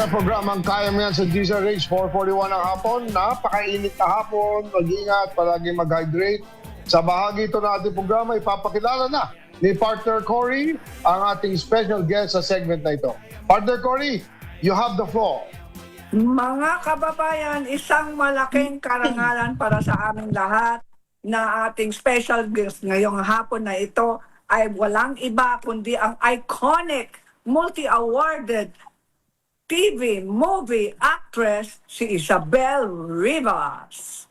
sa programang Kaya Mo Yan sa DZRH 441 ng hapon. Napakainit na hapon. Mag-ingat, palagi mag-hydrate. Sa bahagi ito ng ating programa, ipapakilala na ni Partner Cory ang ating special guest sa segment na ito. Partner Cory, you have the floor. Mga kababayan, isang malaking karangalan para sa aming lahat na ating special guest ngayong hapon na ito ay walang iba kundi ang iconic, multi-awarded TV, movie actress si Isabel Rivas.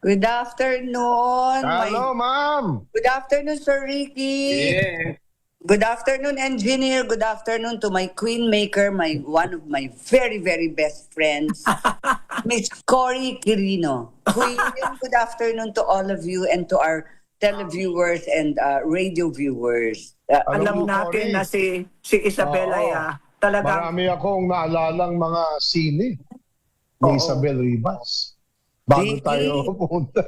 Good afternoon. Hello, ma'am. Good afternoon, Sir Ricky. Yeah. Good afternoon, engineer. Good afternoon to my queen maker, one of my very, very best friends, Miss Cory Quirino. Queen, good afternoon to all of you and to our televiewers and radio viewers. Alam natin na si Isabel ay talagang... Marami akong naalalang mga sine ni Isabel Rivas. Bago Ricky. tayo pumunta.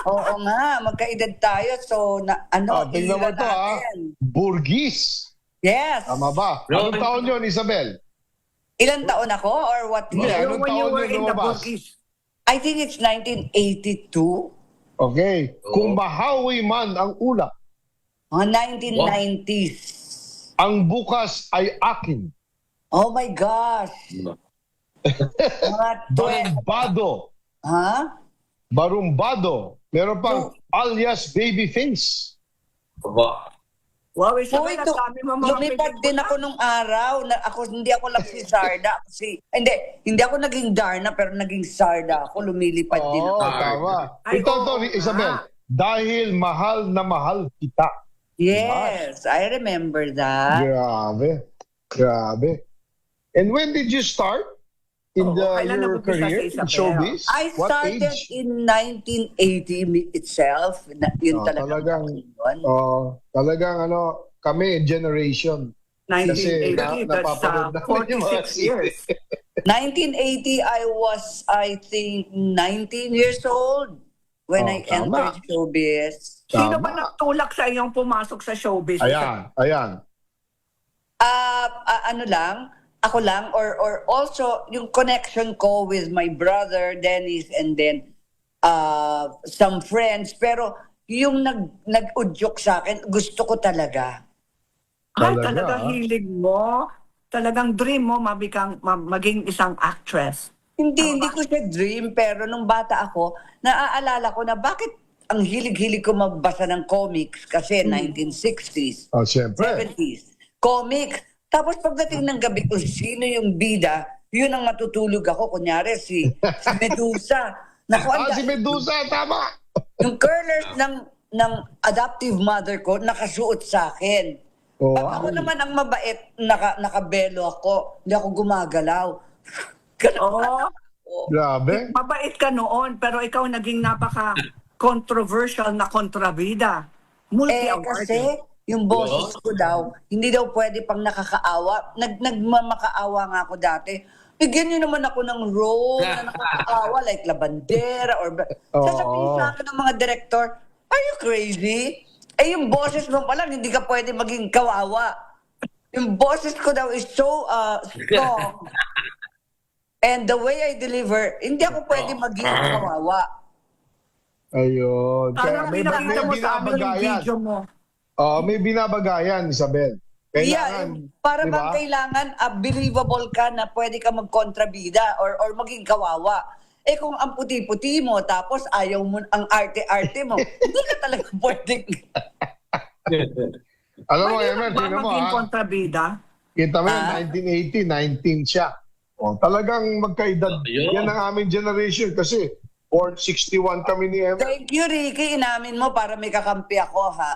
Oo nga, magkaedad tayo. So, Tingnan mo ilan ito natin? Burgis. Yes. Tama ba? Anong taon yun, Isabel? Ilan taon ako or what year? Anong when you taon were yun in the lumabas? bookies. I think it's 1982. Okay. Kung mahawi man ang ulap, 1990s. ang bukas ay akin. Oh my gosh. Mga 12. Barumbado. Ha? Barumbado. Meron pang alias Babyface. Wow, Isabel, Uy, ang dami mo mga lumipad din pelikula. ako nung araw. Hindi ako lang si Sarda. Hindi ako naging Darna, pero naging Sarda ako. Lumilipad din Oo, ako. tama. Ay, Ito, oo Isabel. nga. Dahil mahal na mahal kita. Yes, I remember that. Grabe. Grabe. And when did you start in Oo, kailan your nag-umpisa career si in Isabel? showbiz? I What started age? in 1980 itself. Yun Talagang, yun. talagang kami, generation. Kasi 1980, that's napapanood namin yung mga 46 years. 1980, I think 19 years old when I tama. entered showbiz. Sino Tama. ba nagtulak sa iyong pumasok sa showbiz? Ayan. Ano lang, ako lang, or also yung connection ko with my brother, Dennis, and then some friends. Pero yung nag-udyok sa akin, gusto ko talaga. Ay, Talaga, talagang hilig mo. Talagang dream mo maging isang actress. Hindi ko siya dream, pero nung bata ako, naaalala ko na bakit ang hilig-hilig ko magbasa ng comics kasi 1960s, Oh, siyempre. 70s. Comics. Tapos pagdating ng gabi kung sino yung bida, yun ang matutulog ako. Kunyari si Medusa. Naku, Si Medusa, tama. yung curlers ng adoptive mother ko nakasuot sa akin. Oh, Pag ako naman ang mabait, nakabelo ako. Hindi ako gumagalaw. Oo. Grabe. Mabait ka noon, pero ikaw naging napaka-controversial na kontrabida. Multi-awarded. Kasi yung boses ko daw, hindi daw pwede pang nakakaawa. Nagmamakaawa nga ako dati. Bigyan niyo naman ako ng role na nakakaawa, like Labandera or... Sasabihin sa akin ng mga director, are you crazy? Eh yung boses mo pa lang, hindi ka pwede maging kawawa. Yung boses ko daw is so strong. And the way I deliver, hindi ako pwede maging kawawa. Ayun. Sana pinakita mo sa amin yung video mo. May binabagayan, Isabel. Para di bang ba? kailangan believable ka na pwede ka magkontrabida or maging kawawa. Eh kung ang puti-puti mo tapos ayaw mo ang arte-arte mo, hindi ka talaga pwedeng... Alam mo, Mahirap Emer, ba tingnan mo maging ha. kontrabida? Kita mo yun, 1980, 19 siya. Talagang magkaedad. Ayun. Yan ang aming generation kasi born 61 kami ni Emer. Thank you, Ricky. Inamin mo para may kakampi ako, ha?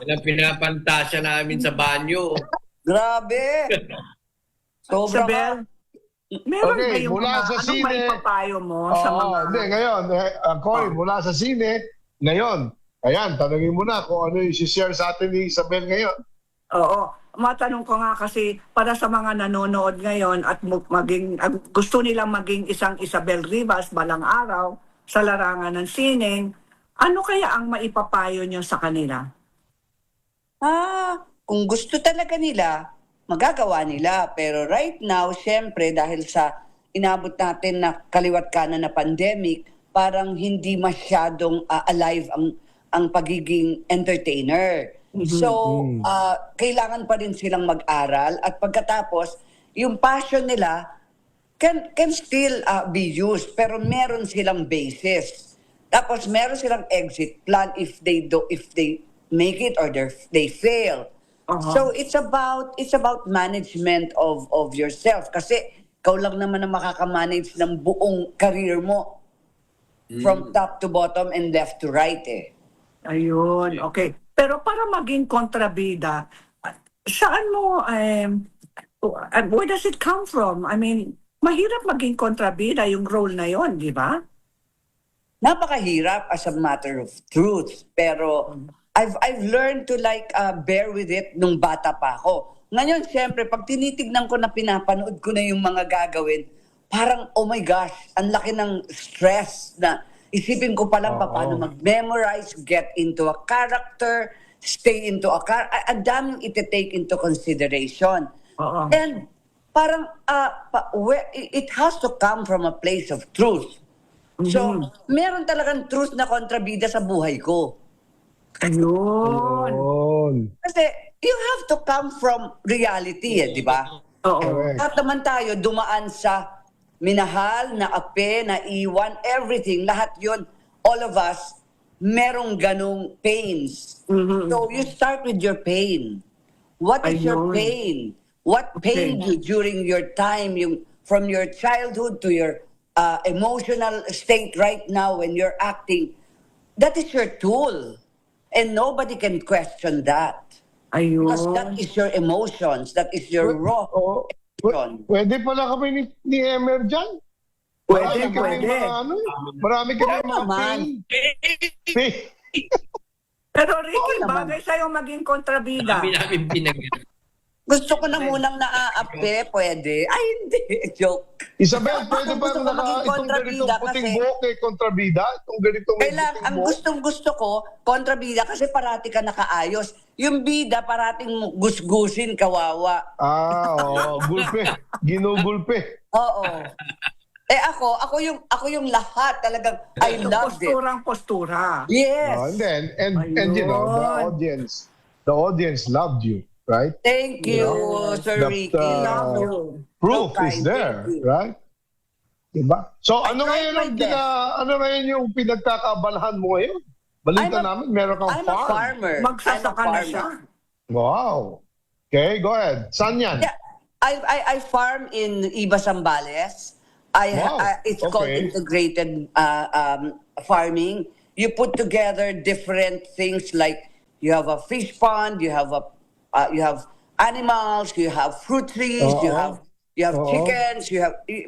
Yan ang pinapantasya namin sa banyo. Grabe! Sobrang... Isabel, meron Okay, kayong mula mga, sa anong sine- maipapayo mo sa mga... Hindi, ngayon, Cory, mula sa sine, ngayon, ayan, tanungin mo na kung ano yung share sa atin ni Isabel ngayon. Oo. Matanong ko nga kasi para sa mga nanonood ngayon at gusto nilang maging isang Isabel Rivas balang araw sa larangan ng sining, ano kaya ang maipapayo niyo sa kanila? Kung gusto talaga nila, magagawa nila. Pero right now, syempre, dahil sa inabot natin na kaliwat kanan na pandemic, parang hindi masyadong alive ang pagiging entertainer. So, kailangan pa rin silang mag-aral at pagkatapos, yung passion nila can still be used pero meron silang basis. Tapos meron silang exit plan if they make it or they fail. So it's about management of yourself kasi ikaw lang naman ang makakamanage ng buong career mo from top to bottom and left to right eh. Ayun, okay. Pero para maging kontrabida, saan mo, where does it come from? I mean, mahirap maging kontrabida yung role na yon, di ba? Napakahirap as a matter of truth. Pero I've learned to bear with it nung bata pa ako. Ngayon, siyempre, pag tinitignan ko na pinapanood ko na yung mga gagawin, parang, oh my gosh, ang laki ng stress na isipin ko pa lang paano mag-memorize, get into a character, stay into a character. Ang daming iti-take into consideration. And parang, it has to come from a place of truth. So, meron talagang truth na kontrabida sa buhay ko. Ayun. Kasi you have to come from reality, di ba? Oo. At naman tayo dumaan sa minahal, na ape, na iwan, everything, lahat yun, all of us, merong ganong pains. So you start with your pain. What is your Ayun. pain? What pained you during your time, from your childhood to your emotional state right now when you're acting? That is your tool. And nobody can question that. Because that Ayun. is your emotions. That is your raw emotion. Pwede pala kami ni Emer dyan. Pwede, Marami kami pwede. mga marami kami Oo mga naman. pain. Pero Ricky, Oo naman. bagay sa'yo maging kontrabida. Kami namin pinag... Gusto ko na munang naaape, pwede. Ay, hindi. Joke. Isabel, pwede ba Gusto ko maging itong kontrabida ganitong puting kasi- buhok kay kontrabida? Itong ganitong Kailangan, puting ang buhok? gustong-gusto ko, kontrabida kasi parati ka nakaayos. Yung bida, parating gusgusin, kawawa. Oo, gulpe. Ginugulpe. Oo. Ako yung lahat talagang, I Yung loved it. postura. Yes. And you know, Ayun. the audience loved you, right? Thank you, Sir That, Ricky. Love you. Proof So is kind, there, thank you. right? Diba? So I ano tried my best. ano ngayon yung pinagkakabalahan mo ngayon? Balita namin, meron kang I'm a farm. farmer. Magsasaka I'm a na farmer. siya. Wow. Okay, go ahead. Saan yan? Yeah, I farm in Iba Zambales. Wow, It's called okay. integrated farming. You put together different things like you have a fish pond, you have animals, you have fruit trees, you have Oo. chickens,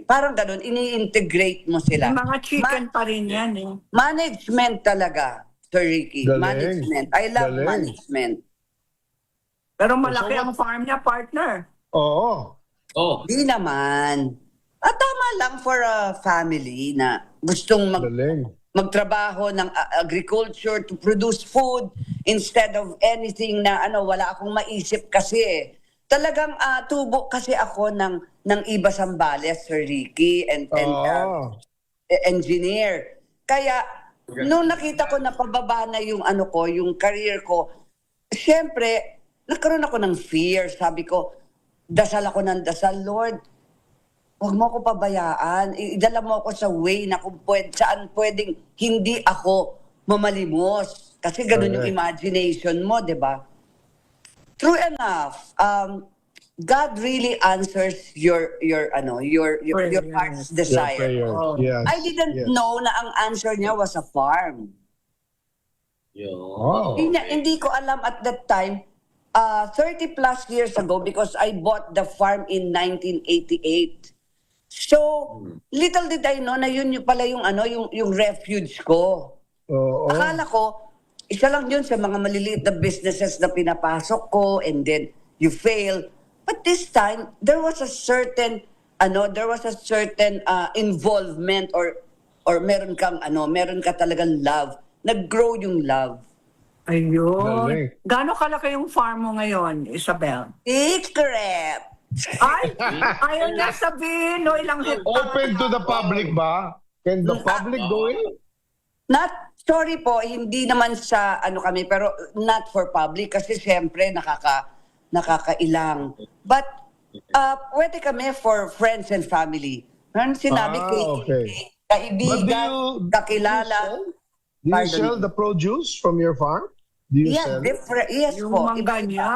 parang ganun, ini-integrate mo sila. Yung mga chicken pa rin yan eh. Management talaga, Sir Ricky. Galing. Management. I love Galing. management. Pero malaki So ang farm niya, partner. Oo. Oh, Di naman. Tama lang for a family na gustong Galing. magtrabaho ng agriculture to produce food instead of anything na wala akong maisip kasi eh. Talagang tubo kasi ako ng Iba Zambales, Sir Ricky, and Oo. engineer. Kaya nung nakita ko na pababa na yung yung career ko, syempre nagkaroon ako ng fear. Sabi ko, dasal ako ng dasal, Lord, huwag mo ako pabayaan. Idala mo ako sa way na saan pwedeng hindi ako mamalimos. Kasi ganun yung Correct. imagination mo, di ba? True enough, God really answers your heart's Yes. Your desire. prayer. Oh. Yes. I didn't yes. know na ang answer niya was a farm. yun. Wow. Hindi ko alam at that time, 30 plus years ago, because I bought the farm in 1988. So, little did I know na yun pala yung refuge ko. Oo. Akala ko, isa lang yun sa mga maliliit na businesses na pinapasok ko and then you fail. But this time, there was a certain involvement or meron ka talagang love. Nag-grow yung love. Ayun. Galing. Gaano kalaki yung farm mo ngayon, Isabel? Secret! Ay, ayaw niya sabihin, no, ilang hektar. Open to the public ba? Can the public go in? Not, sorry po, hindi naman sa ano kami, pero not for public kasi siyempre nakakailang. But pwede kami for friends and family. Ano sinabi Ah, kay okay. kaibigan, kakilala. Do you Pardon sell me. the produce from your farm? Do you Yes, sell? different. Yes Yung po. mangga iba-iba. niya.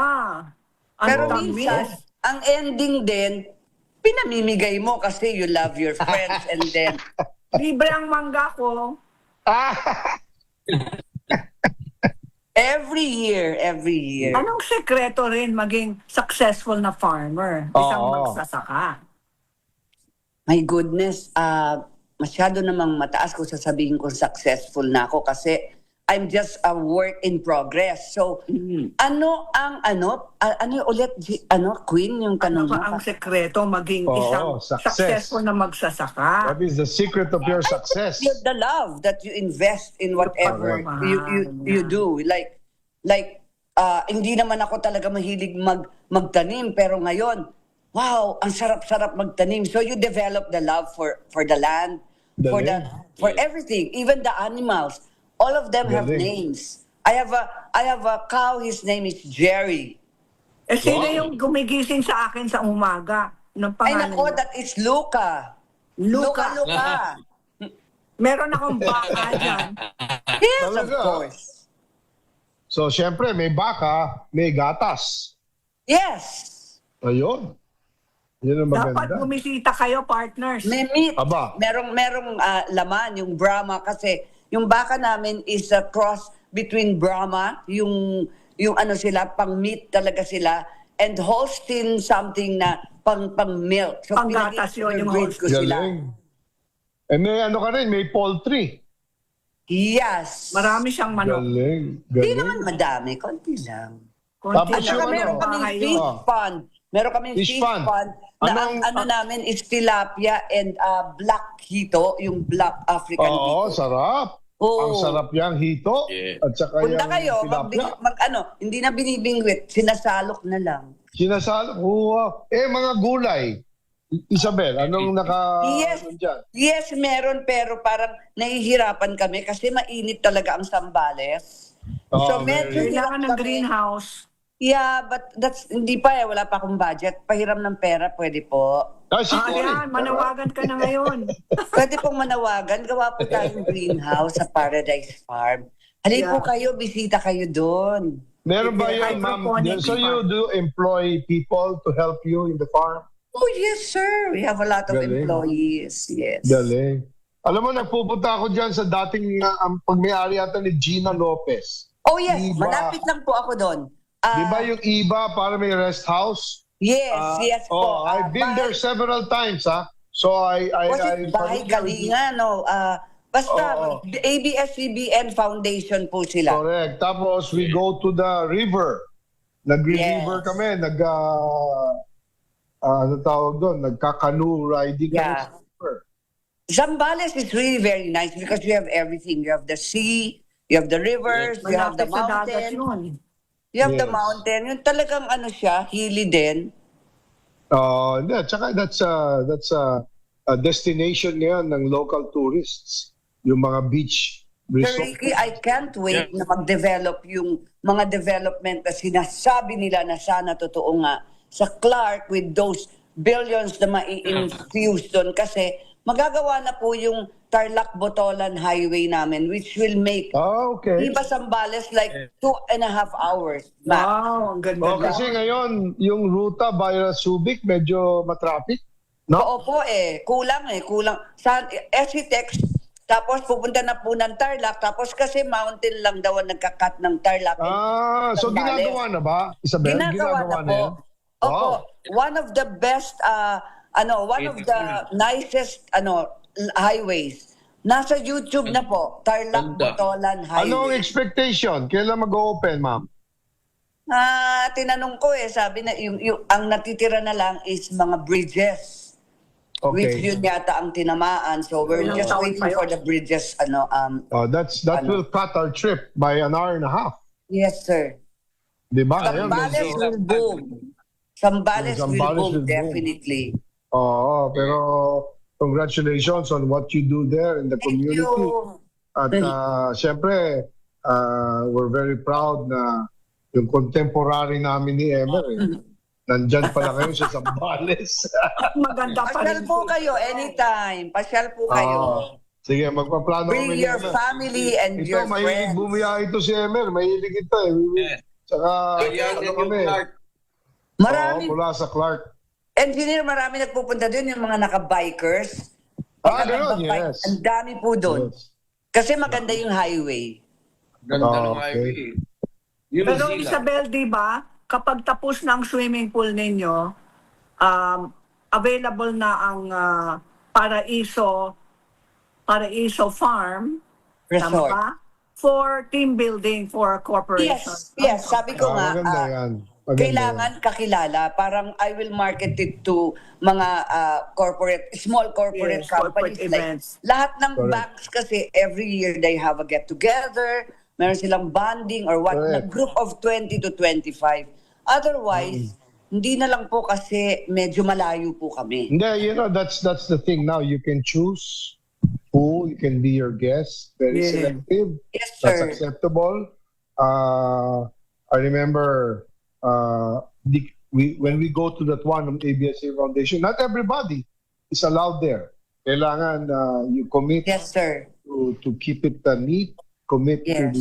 Ang Pero tamis. minsan, ang ending din, pinamimigay mo kasi you love your friends and then Libre ang mangga ko. every year. Anong sekreto rin maging successful na farmer? Isang Oo. magsasaka. My goodness, masyado namang mataas kung sasabihin kong successful na ako kasi I'm just a work in progress. So, ano yung ulit, Queen, yung Ano tanong ba mo? ang sekreto maging Oo, isang success. successful na magsasaka? What is the secret of your success? The love that you invest in whatever Correct. you do. Like, hindi naman ako talaga mahilig magtanim, pero ngayon, wow, ang sarap-sarap magtanim. So you develop the love for the land, Galing. for everything, even the animals. All of them have Galing. names. I have a cow, his name is Jerry. Eh, sino Wow. yung gumigising sa akin sa umaga? Ng Ay pangalan nako, niya? that is Luca. Luca. Luca. Meron akong baka dyan. Yes, of Talaga? course. So, syempre, may baka, may gatas. Yes. Ayun. Yun ang Dapat maganda. bumisita kayo, partners. May meat. Aba. Merong laman, yung Brahma kasi yung baka namin is a cross between Brahma, yung ano sila, pang meat talaga sila, and Holstein something na pang milk. So Panggatas yun, yung pinag-breed ko sila. Galing. Eh, may ano ka rin, may poultry. Yes. Marami siyang manok. Galing. Hindi Galing. naman madami, konti lang. Konti Tapos At yung saka lang. meron ano, kaming Bahay fish yun. Oh. pond. Meron kaming Fish fish pond. pond na Anong- ang ano namin is tilapia and black hito, yung black African Oo, hito. sarap. Oo. Ang sarap yang hito. Yeah. At saka Punta yung kayo, tilapia. hindi na binibingwit, sinasalok na lang. Sinasal, wow. Eh, mga gulay. Isabel, anong Yes. ano dyan? Yes, meron, pero parang nahihirapan kami kasi mainit talaga ang Sambales. Oh, So, medyo very- Kailangan ng hirap kami. greenhouse. Yeah, but hindi pa wala pa akong budget. Pahiram ng pera, pwede po. Ayan, manawagan ka na ngayon. Pwede pong manawagan, gawa po tayong greenhouse sa Paradise Farm. Halika po Yeah. kayo, bisita kayo doon. Meron ba Hindi, yun, ma'am? hydroponic So you farm. do employ people to help you in the farm? Oh, yes, sir. We have a lot of Galing. employees. Yes. Galing. Alam mo, nagpupunta ako dyan sa dating ang pagmayari yata ni Gina Lopez. Oh, yes. Iba. Malapit lang po ako doon. Di ba yung iba para may rest house? Yes po. I've been there several times, ha? So I Was it Bahay Kalinga, no? Basta, Oo. ABS-CBN Foundation po sila. Correct. Tapos we go to the river. Nag-river Yes. kami. Ano tawag doon? Nagka-canoe riding Yeah. kami sa river. Zambales is really very nice because you have everything. You have the sea, you have the rivers, you have the Malapit sa dagat mountain. yun. You have the Yes. mountain. Yung talagang ano siya, hilly din. Hindi. Tsaka that's a destination ngayon ng local tourists. Yung mga beach Sir resort. Ricky, I can't wait na mag-develop yung mga development na sinasabi nila na sana totoo nga sa Clark with those billions na mai-infuse doon kasi magagawa na po yung Tarlac-Botolan Highway namin which will make Okay. Iba Sambales like 2.5 hours. Wow, ang ganda. Kasi ngayon, yung ruta via Subic, medyo matraffic. No? Oo po kulang. Sa SCTEX, tapos pupunta na po ng Tarlac, tapos kasi mountain lang daw ang nagka-cut ng Tarlac. So Sambales. ginagawa na ba, Isabel? Ginagawa na po. yan? Opo. One of the best, one of the nicest, highways. Nasa YouTube na po, Tarlac-Botolan Highway. Anong expectation? Kailan mag-open, ma'am? Tinanong ko sabi na ang natitira na lang is mga bridges. Which Okay. yun yata ang tinamaan. So we're Ilang just taon waiting pa yun? for the bridges, That will cut our trip by an hour and a half. Yes, sir. Di ba? Ayun, Sambales medyo- will boom. Sambales will Zambales boom, will boom. definitely. Oo, pero congratulations on what you do there in the Thank community. you. At syempre, we're very proud na yung contemporary namin ni Emer, nandyan pala kayo sa Zambales. Maganda pa Pasyal rin. po kayo anytime. Pasyal po kayo. Sige, magpaplano Bring kami ni your Emer. family and Ito, your mahilig friends. bumiyahe ito si Emer. Mahilig ito eh. Yes. Saka, Kaya ano yung kami? Clark. Marami, Oo, mula sa Clark. engineer, marami nagpupunta doon, yung mga naka-bikers. Ganun, Naka-bike. yes. Ang dami po doon. Yes. Kasi maganda yung highway. Ganda ng Okay. highway. New Pero Zealand. Isabel, di ba, kapag tapos ng swimming pool ninyo, available na ang Paraiso Farm, tama Resort. ba? For team building for corporation. Yes. Sabi ko nga, Maganda yan. Maganda kailangan kakilala. Parang I will market it to mga small corporate Yes, companies. corporate events. Lahat ng Correct. banks kasi every year they have a get-together, meron silang bonding or what, na Correct. group of 20 to 25. Otherwise, hindi na lang po kasi medyo malayo po kami. Hindi, that's the thing now. You can choose who you can be your guest. Very Yeah. selective. Yes, That's sir. acceptable. I remember when we go to that one of ABS-CBN Foundation, not everybody is allowed there. Kailangan you commit Yes, sir. to keep it neat, commit to Yes.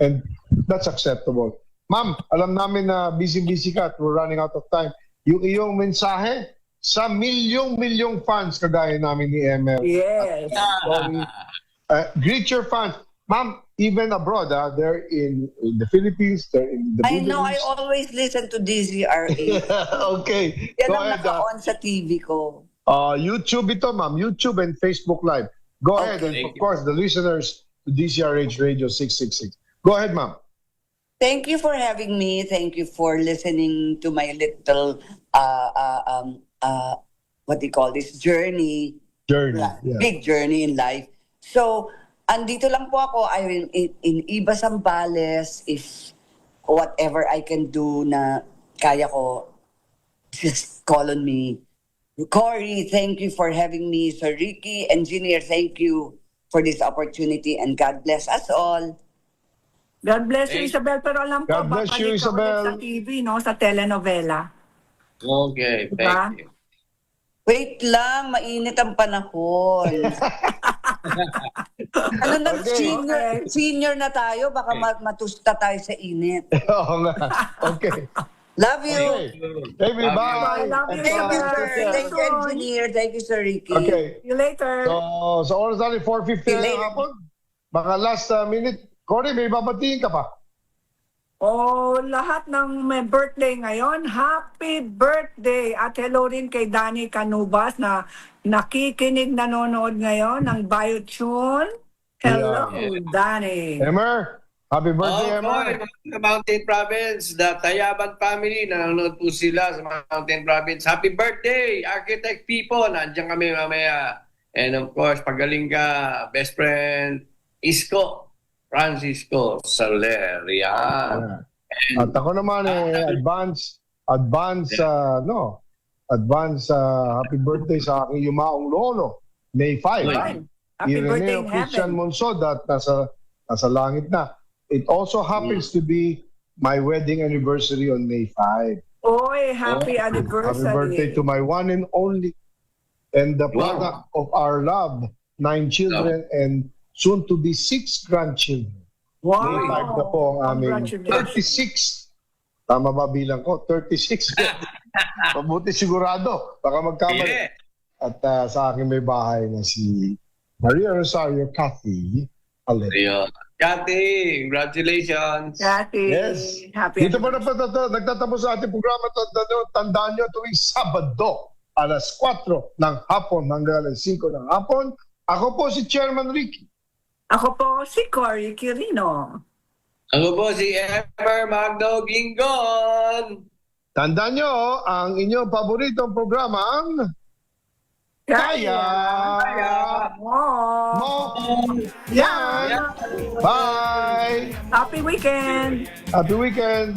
and that's acceptable. Ma'am, alam namin na busy-busy ka at we're running out of time. Yung iyong mensahe sa milyong fans kagaya namin ni Emer. Yes. Sorry. Greet your fans. Ma'am, even abroad, they're in the Philippines, they're in the I Middle know, I East. always listen to DZRA. Okay. Yan Go ang ahead. naka-on sa TV ko. YouTube ito, ma'am. YouTube and Facebook Live. Go ahead. And Thank of you. course, the listeners to DCRH Radio 666. Go ahead, ma'am. Thank you for having me. Thank you for listening to my little, what do you call this, journey. Journey. Yeah. Big journey in life. So, andito lang po ako. I'm in Iba Zambales. If whatever I can do na kaya ko, just call on me. Cory, thank you for having me. Sir Ricky, engineer, thank you for this opportunity. And God bless us all. God bless you, Thank- Isabel. Pero alam ko, God bless you, babalik ka ulit Isabel. sa TV, no? Sa telenovela. Okay, Diba? thank you. Wait lang, mainit ang panahon. Ano na, Okay. senior na tayo, baka matusta tayo sa init. Oo nga. Okay. Love you. Okay. Baby, bye. I love you, Thank you, Isabel. sir. Thank you, engineer. Thank you, Sir Ricky. Okay. See you later. So, sa oras natin, 4:50 See you na later. hapon. Mga last minute. Cory, may babatiin ka pa? Lahat ng may birthday ngayon, happy birthday! At hello rin kay Danny Canubas na nakikinig, nanonood ngayon ng BioTune. Hello, Yeah. Danny. Emer, happy birthday, Emer. Sa Mountain Province, the Tayaban family, nanonood po sila sa Mountain Province. Happy birthday, Architect Pipo. Nandiyan kami mamaya. And of course, pagaling ka, best friend, Isko, Francisco Soler. Yan. At ako naman advance happy birthday sa aking yumaong lolo, May 5. Right. Happy birthday in Christian heaven. Monsod at nasa langit na. It also happens to be my wedding anniversary on May 5. Oy, happy Happy anniversary. birthday to my one and only and the Wow. product of our love, 9 children and soon to be 6 grandchildren. Wow. May 5 na po ang aming Congratulations. 36. Tama ba bilang ko? 36. Mabuti sigurado. Baka magkamali. Yeah. At sa akin may bahay na si Maria Rosario Cathy Allen. Ayun. Cathy, congratulations. Kathy, Yes. happy Dito po nagtatapos sa ating programa. Tandaan nyo tuwing Sabado, alas 4 ng hapon hanggang alas 5 ng hapon. Ako po si Chairman Ricky. Ako po si Cory Quirino. Ako po si Emer Magno Gingon. Tandaan nyo, ang inyong paboritong programa ang Kaya. Oh. Mo. Yan. Bye. Happy weekend! Happy weekend.